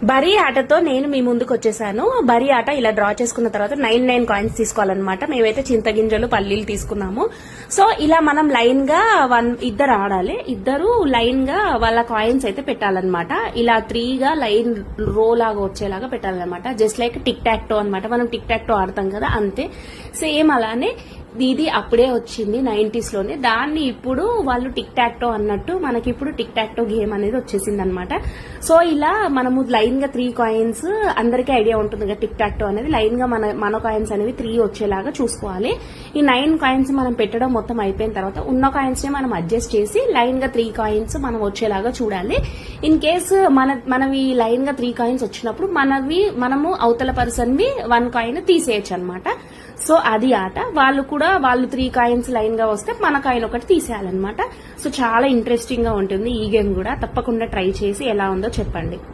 Bury ఆటతో నేను మీ ముందుకు వచ్చేసాను. బరీ ఆట ఇలా డ్రా చేసుకున్న తర్వాత 9 కాయిన్స్ తీసుకోవాలన్నమాట. మేమైతే చింతగింజలు పల్లీలు తీసుకున్నాము. సో ఇలా మనం లైన్ గా ఇద్దరు ఆడాలి. ఇద్దరు లైన్ గా వాళ్ళ కాయిన్స్ అయితే పెట్టాలన్నమాట. ఇలా 3 గా లైన్ రో లాగా వచ్చేలాగా పెట్టాలన్నమాట. Just like tic tac toe అనమాట. మనం టిక్ టాక్ టో ఆడతాం కదా, అంతే సేమ్ అలానే. ఇది అప్పుడే వచ్చింది 90s లోనే. దాన్ని ఇప్పుడు వాళ్ళు టిక్ టాక్ టో అన్నట్టు మనకి ఇప్పుడు టిక్ టాక్ టో గేమ్ అనేది వచ్చేసింది అనమాట. సో ఇలా మనము లైన్ గా 3 కాయిన్స్, అందరికీ ఐడియా ఉంటుంది కదా టిక్ టాక్ టో అనేది. లైన్ గా మన కాయిన్స్ అనేవి 3 వచ్చేలాగా చూసుకోవాలి. ఈ 9 కాయిన్స్ మనం పెట్టడం మొత్తం అయిపోయిన తర్వాత ఉన్న కాయిన్స్ ని మనం అడ్జస్ట్ చేసి లైన్ గా 3 కాయిన్స్ మనం వచ్చేలాగా చూడాలి. ఇన్ కేసు మనవి లైన్ గా 3 కాయిన్స్ వచ్చినప్పుడు మనము అవతల పర్సన్ వి 1 కాయిన్ తీసేయచ్చు అనమాట. సో అది ఆట. వాళ్ళు 3 కాయిన్స్ లైన్ గా వస్తే మన కాయిన్ ఒకటి తీసేయాలన్నమాట. సో చాలా ఇంట్రెస్టింగ్ గా ఉంటుంది ఈ గేమ్ కూడా. తప్పకుండా ట్రై చేసి ఎలా ఉందో చెప్పండి.